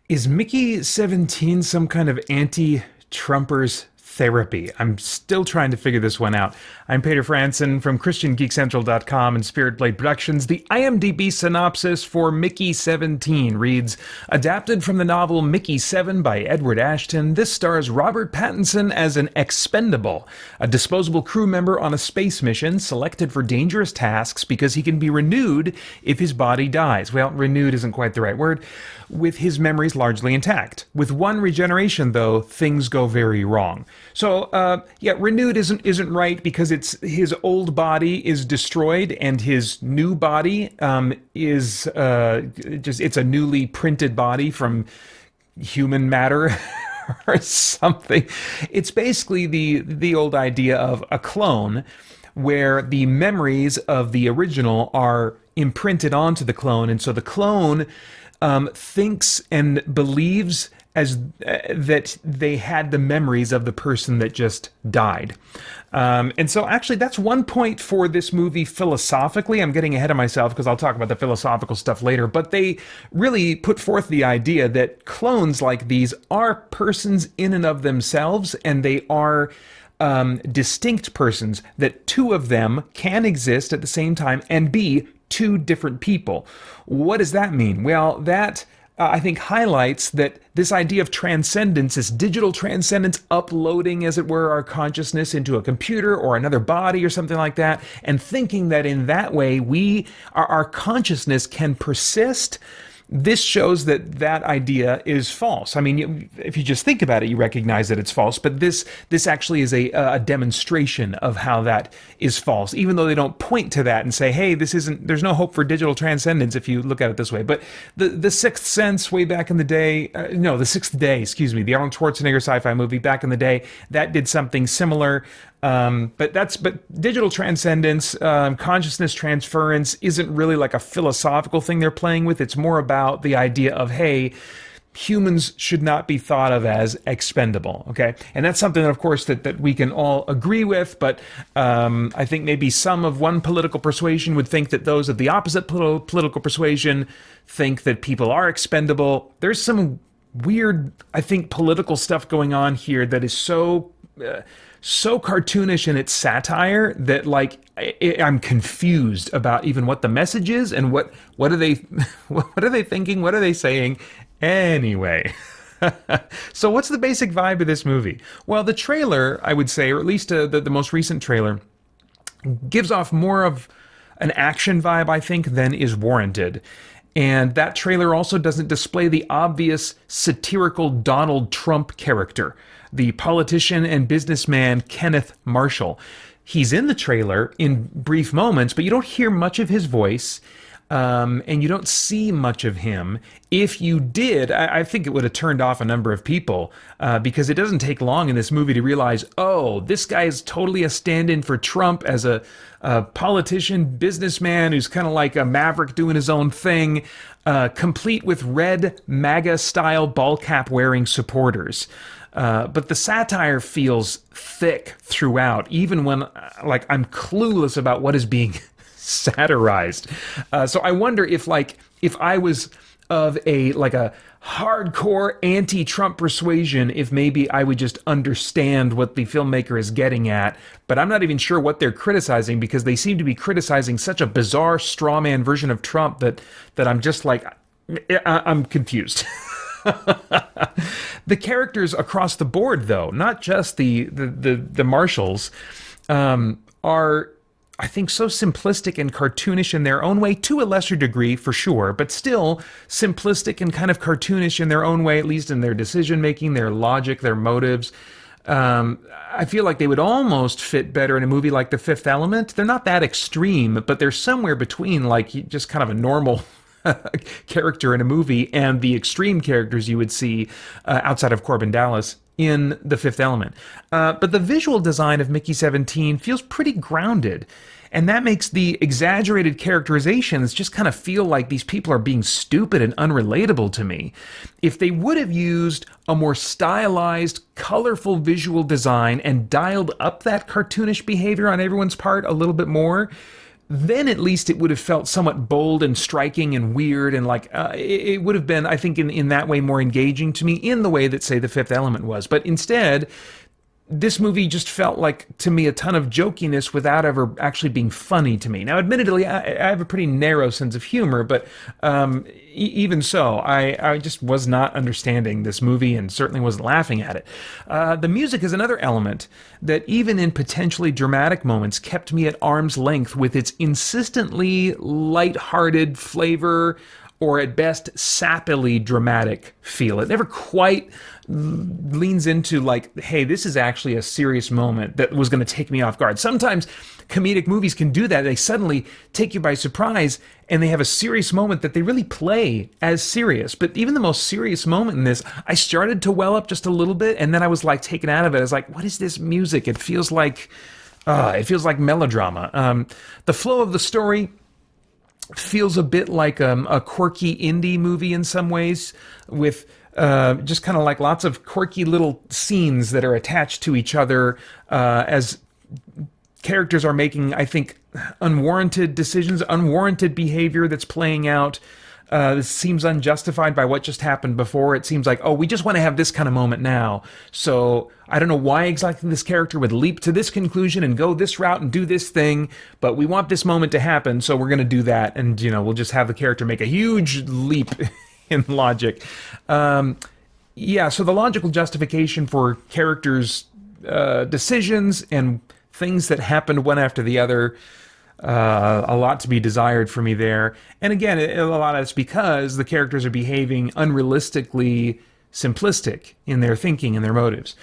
Is Mickey 17 some kind of anti-Trumpers therapy? I'm still trying to figure this one out. I'm Peter Franson from christiangeekcentral.com and Spirit Blade Productions. The IMDb synopsis for Mickey 17 reads, adapted from the novel Mickey 7 by Edward Ashton, this stars Robert Pattinson as an expendable, a disposable crew member on a space mission selected for dangerous tasks because he can be renewed if his body dies. Well, renewed isn't quite the right word. With his memories largely intact. With one regeneration, though, things go very wrong. So, renewed isn't right because it's his old body is destroyed and his new body is it's a newly printed body from human matter. Or something. It's basically the old idea of a clone where the memories of the original are imprinted onto the clone, and so the clone thinks and believes as that they had the memories of the person that just died. And so actually that's one point for this movie philosophically. I'm getting ahead of myself because I'll talk about the philosophical stuff later, but they really put forth the idea that clones like these are persons in and of themselves, and they are distinct persons, that two of them can exist at the same time and be two different people. What does that mean? Well, that I think highlights that this idea of transcendence, this digital transcendence, uploading, as it were, our consciousness into a computer or another body or something like that, and thinking that in that way our consciousness can persist. This shows that that idea is false. I mean, if you just think about it, you recognize that it's false. But this actually is a demonstration of how that is false, even though they don't point to that and say, "Hey, there's no hope for digital transcendence." If you look at it this way, but the Sixth Sense way back in the day, the Sixth Day, excuse me, the Arnold Schwarzenegger sci-fi movie back in the day, that did something similar. But digital transcendence, consciousness transference isn't really like a philosophical thing they're playing with. It's more about the idea of, hey, humans should not be thought of as expendable, okay? And that's something, of course, that we can all agree with, but I think maybe some of one political persuasion would think that those of the opposite political persuasion think that people are expendable. There's some weird, I think, political stuff going on here that is so cartoonish in its satire that I'm confused about even what the message is and what are they what are they thinking, what are they saying anyway. So what's the basic vibe of this movie? Well, the trailer, I would say, or at least the most recent trailer, gives off more of an action vibe, I think, than is warranted. And that trailer also doesn't display the obvious satirical Donald Trump character, the politician and businessman Kenneth Marshall. He's in the trailer in brief moments, but you don't hear much of his voice, and you don't see much of him. If you did, I think it would have turned off a number of people, because it doesn't take long in this movie to realize, oh, this guy is totally a stand-in for Trump as a politician, businessman who's kind of like a maverick doing his own thing, complete with red MAGA-style ball cap wearing supporters. But the satire feels thick throughout, even when I'm clueless about what is being satirized. So I wonder if I was of a hardcore anti-Trump persuasion, if maybe I would just understand what the filmmaker is getting at. But I'm not even sure what they're criticizing, because they seem to be criticizing such a bizarre straw man version of Trump that I'm just I'm confused. The characters across the board, though, not just the Marshalls, are, I think, so simplistic and cartoonish in their own way, to a lesser degree, for sure, but still simplistic and kind of cartoonish in their own way, at least in their decision-making, their logic, their motives. I feel like they would almost fit better in a movie like The Fifth Element. They're not that extreme, but they're somewhere between, just kind of a normal character in a movie and the extreme characters you would see outside of Corbin Dallas in The Fifth Element. But the visual design of Mickey 17 feels pretty grounded, and that makes the exaggerated characterizations just kind of feel like these people are being stupid and unrelatable to me. If they would have used a more stylized, colorful visual design and dialed up that cartoonish behavior on everyone's part a little bit more, then at least it would have felt somewhat bold and striking and weird, and like it would have been, I think, in that way more engaging to me in the way that, say, The Fifth Element was. But instead, this movie just felt like, to me, a ton of jokiness without ever actually being funny to me. Now, admittedly, I have a pretty narrow sense of humor, but even so, I just was not understanding this movie and certainly wasn't laughing at it. The music is another element that, even in potentially dramatic moments, kept me at arm's length with its insistently light-hearted flavor, or at best sappily dramatic feel. It never quite leans into like, hey, this is actually a serious moment that was going to take me off guard. Sometimes comedic movies can do that. They suddenly take you by surprise and they have a serious moment that they really play as serious. But even the most serious moment in this, I started to well up just a little bit, and then I was like taken out of it. I was like, what is this music? It feels like melodrama. The flow of the story feels a bit like a quirky indie movie in some ways, with just kind of like lots of quirky little scenes that are attached to each other as characters are making, I think, unwarranted decisions, unwarranted behavior that's playing out. This seems unjustified by what just happened before. It seems like, oh, we just want to have this kind of moment now. So I don't know why exactly this character would leap to this conclusion and go this route and do this thing, but we want this moment to happen, so we're going to do that. And, we'll just have the character make a huge leap in logic. So the logical justification for characters' decisions and things that happened one after the other, a lot to be desired for me there. And again, a lot of it's because the characters are behaving unrealistically simplistic in their thinking and their motives.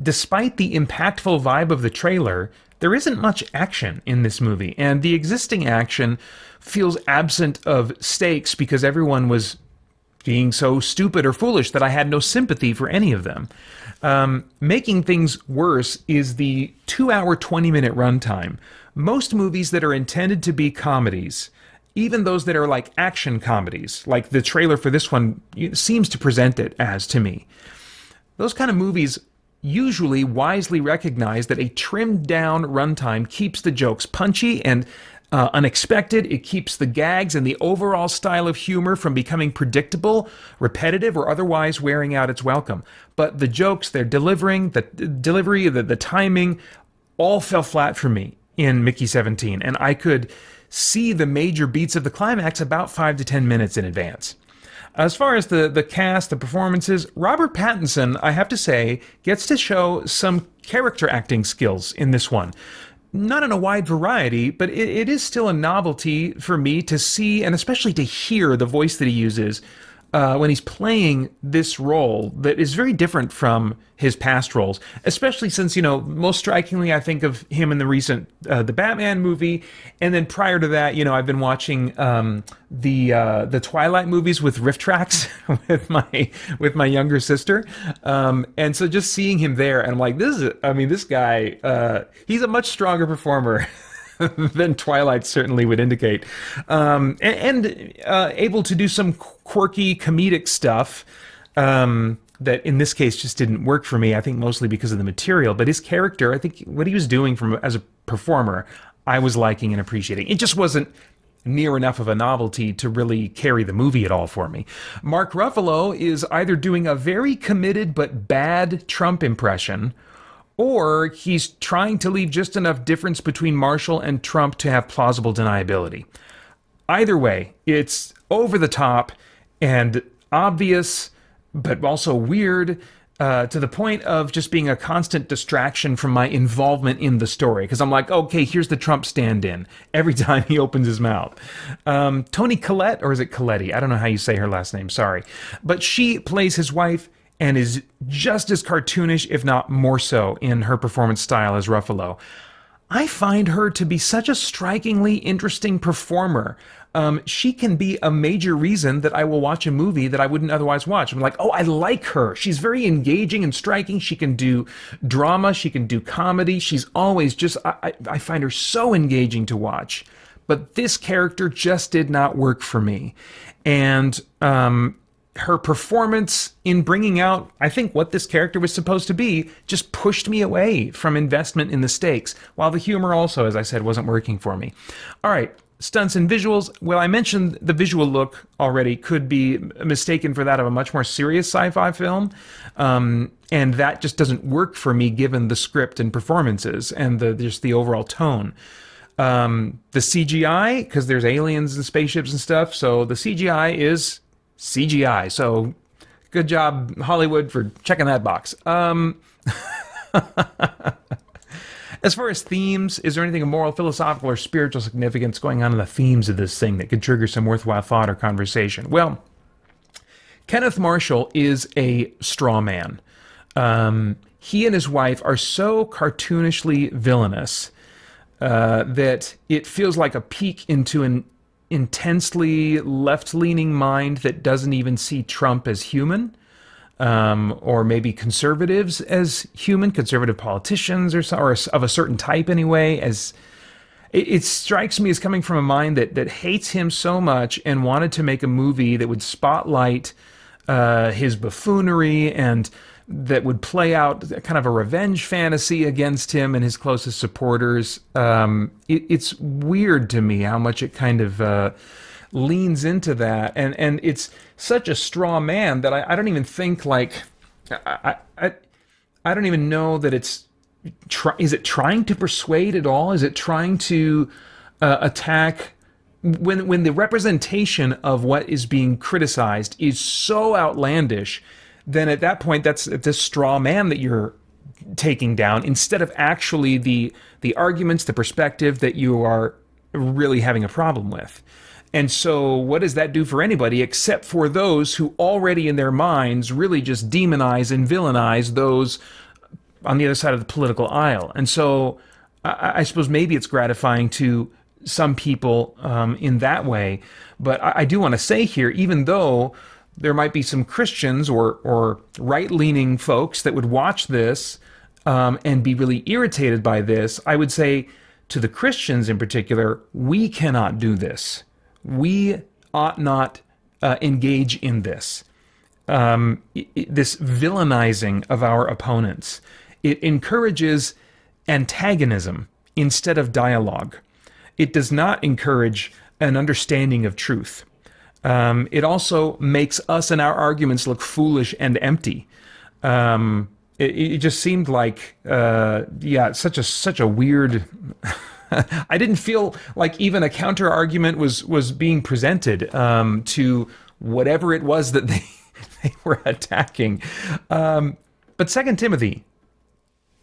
Despite the impactful vibe of the trailer, there isn't much action in this movie, and the existing action feels absent of stakes because everyone was being so stupid or foolish that I had no sympathy for any of them. Making things worse is the 2-hour, 20-minute runtime. Most movies that are intended to be comedies, even those that are like action comedies, like the trailer for this one seems to present it as to me, those kind of movies usually wisely recognize that a trimmed down runtime keeps the jokes punchy and unexpected. It keeps the gags and the overall style of humor from becoming predictable, repetitive, or otherwise wearing out its welcome. But the jokes they're delivering, the delivery, the timing, all fell flat for me in Mickey 17, and I could see the major beats of the climax about 5 to 10 minutes in advance. As far as the cast, the performances, Robert Pattinson, I have to say, gets to show some character acting skills in this one. Not in a wide variety, but it is still a novelty for me to see, and especially to hear, the voice that he uses when he's playing this role that is very different from his past roles, especially since, most strikingly, I think of him in the recent the Batman movie, and then prior to that, I've been watching the Twilight movies with riff tracks with my younger sister, and so just seeing him there, and I'm like, this guy, he's a much stronger performer than Twilight certainly would indicate, and able to do some quirky comedic stuff that in this case just didn't work for me, I think mostly because of the material. But his character, I think what he was doing as a performer, I was liking and appreciating. It just wasn't near enough of a novelty to really carry the movie at all for me. Mark Ruffalo is either doing a very committed but bad Trump impression, or he's trying to leave just enough difference between Marshall and Trump to have plausible deniability. Either way, it's over the top and obvious, but also weird, to the point of just being a constant distraction from my involvement in the story. Because I'm like, okay, here's the Trump stand-in every time he opens his mouth. Toni Collette, or is it Coletti? I don't know how you say her last name, sorry. But she plays his wife and is just as cartoonish, if not more so, in her performance style as Ruffalo. I find her to be such a strikingly interesting performer. She can be a major reason that I will watch a movie that I wouldn't otherwise watch. I'm like, oh, I like her. She's very engaging and striking. She can do drama. She can do comedy. She's always just, I find her so engaging to watch. But this character just did not work for me. And her performance in bringing out, I think, what this character was supposed to be, just pushed me away from investment in the stakes, while the humor also, as I said, wasn't working for me. All right, stunts and visuals. Well, I mentioned the visual look already could be mistaken for that of a much more serious sci-fi film, and that just doesn't work for me given the script and performances and just the overall tone. The CGI, because there's aliens and spaceships and stuff, so the CGI is CGI. So good job, Hollywood, for checking that box. As far as themes, is there anything of moral, philosophical, or spiritual significance going on in the themes of this thing that could trigger some worthwhile thought or conversation? Well, Kenneth Marshall is a straw man. He and his wife are so cartoonishly villainous that it feels like a peek into an intensely left-leaning mind that doesn't even see Trump as human, or maybe conservatives as human, conservative politicians or of a certain type anyway. As it strikes me as coming from a mind that hates him so much and wanted to make a movie that would spotlight his buffoonery and that would play out kind of a revenge fantasy against him and his closest supporters. It's weird to me how much it kind of leans into that, and it's such a straw man that I don't even think, like, I don't even know that it's is it trying to persuade at all? Is it trying to attack? When the representation of what is being criticized is so outlandish, then at that point, that's this straw man that you're taking down, instead of actually the arguments, the perspective that you are really having a problem with. And so what does that do for anybody except for those who already in their minds really just demonize and villainize those on the other side of the political aisle? And so I suppose maybe it's gratifying to some people in that way. But I do want to say here, even though there might be some Christians or right-leaning folks that would watch this and be really irritated by this, I would say to the Christians in particular, we cannot do this. We ought not engage in this. This villainizing of our opponents. It encourages antagonism instead of dialogue. It does not encourage an understanding of truth. It also makes us and our arguments look foolish and empty. It just seemed like, such a weird. I didn't feel like even a counter argument was being presented to whatever it was that they were attacking. But 2 Timothy,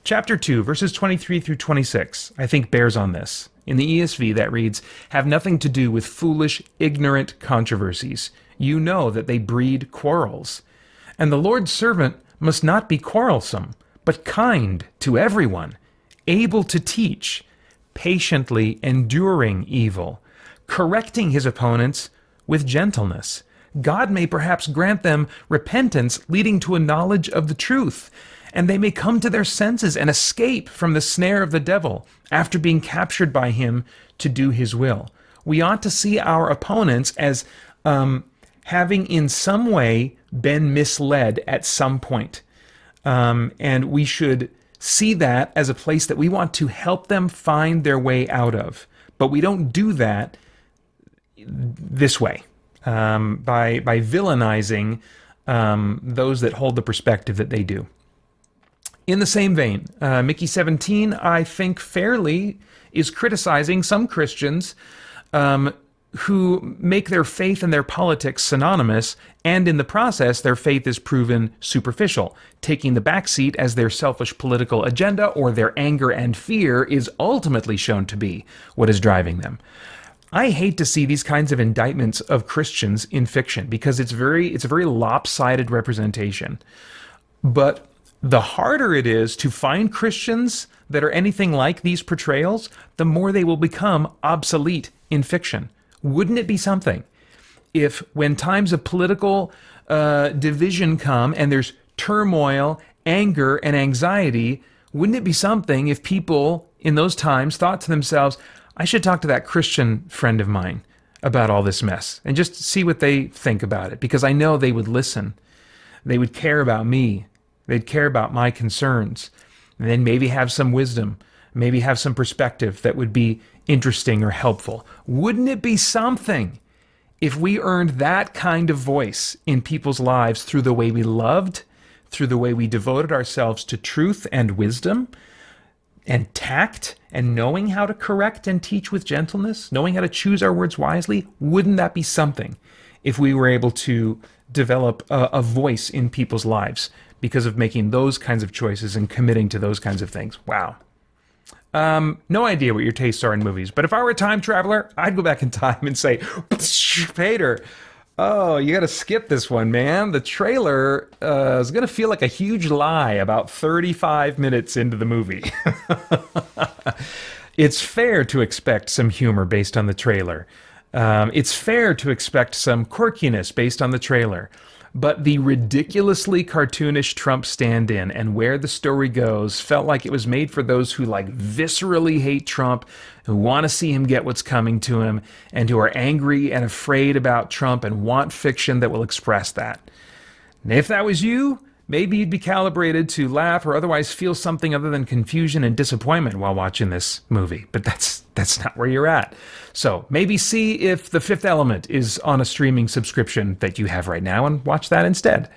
chapter 2, verses 23 through 26, I think bears on this. In the ESV, that reads, "Have nothing to do with foolish, ignorant controversies. You know that they breed quarrels. And the Lord's servant must not be quarrelsome, but kind to everyone, able to teach, patiently enduring evil, correcting his opponents with gentleness. God may perhaps grant them repentance leading to a knowledge of the truth, and they may come to their senses and escape from the snare of the devil after being captured by him to do his will." We ought to see our opponents as having in some way been misled at some point. And we should see that as a place that we want to help them find their way out of. But we don't do that this way, by villainizing those that hold the perspective that they do. In the same vein, Mickey 17, I think fairly, is criticizing some Christians who make their faith and their politics synonymous, and in the process, their faith is proven superficial, taking the backseat as their selfish political agenda or their anger and fear is ultimately shown to be what is driving them. I hate to see these kinds of indictments of Christians in fiction because it's a very lopsided representation. But the harder it is to find Christians that are anything like these portrayals, the more they will become obsolete in fiction. Wouldn't it be something if, when times of political division come and there's turmoil, anger, and anxiety, wouldn't it be something if people in those times thought to themselves, I should talk to that Christian friend of mine. about all this mess and just see what they think about it, because I know they would listen. They would care about me. They'd care about my concerns, and then maybe have some wisdom, maybe have some perspective that would be interesting or helpful. Wouldn't it be something if we earned that kind of voice in people's lives through the way we loved, through the way we devoted ourselves to truth and wisdom and tact and knowing how to correct and teach with gentleness, knowing how to choose our words wisely? Wouldn't that be something if we were able to develop a voice in people's lives because of making those kinds of choices and committing to those kinds of things? Wow. No idea what your tastes are in movies, but if I were a time traveler, I'd go back in time and say, Peter, oh, you got to skip this one, man. The trailer is going to feel like a huge lie about 35 minutes into the movie. It's fair to expect some humor based on the trailer. It's fair to expect some quirkiness based on the trailer. But the ridiculously cartoonish Trump stand-in and where the story goes felt like it was made for those who viscerally hate Trump, who want to see him get what's coming to him, and who are angry and afraid about Trump and want fiction that will express that. And if that was you, maybe you'd be calibrated to laugh or otherwise feel something other than confusion and disappointment while watching this movie. But that's not where you're at. So maybe see if The Fifth Element is on a streaming subscription that you have right now and watch that instead.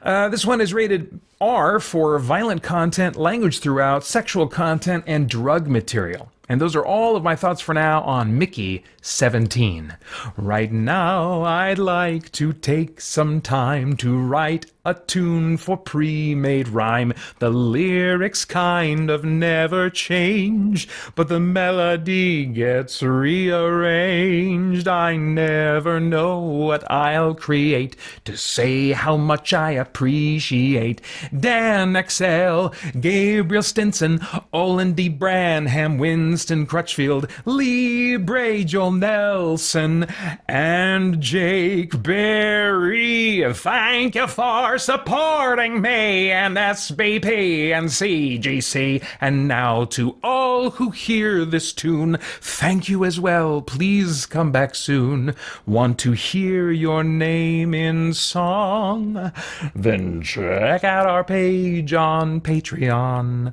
This one is rated R for violent content, language throughout, sexual content, and drug material. And those are all of my thoughts for now on Mickey 17. Right now, I'd like to take some time to write a tune for pre-made rhyme. The lyrics kind of never change, but the melody gets rearranged. I never know what I'll create to say how much I appreciate Dan Excel, Gabriel Stinson, Olin D. Branham, Winston Crutchfield, Lee Bray, Joel Nelson, and Jake Berry. Thank you for supporting me and SBP and CGC. And now to all who hear this tune, thank you as well. Please come back soon. Want to hear your name in song? Then check out our page on Patreon.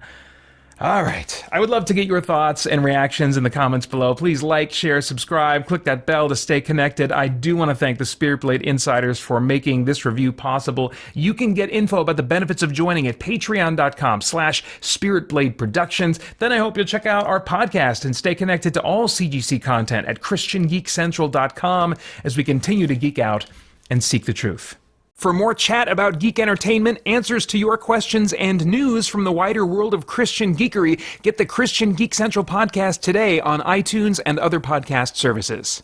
All right. I would love to get your thoughts and reactions in the comments below. Please like, share, subscribe, click that bell to stay connected. I do want to thank the Spirit Blade Insiders for making this review possible. You can get info about the benefits of joining at patreon.com/spiritbladeproductions. Then I hope you'll check out our podcast and stay connected to all CGC content at christiangeekcentral.com as we continue to geek out and seek the truth. For more chat about geek entertainment, answers to your questions, and news from the wider world of Christian geekery, get the Christian Geek Central podcast today on iTunes and other podcast services.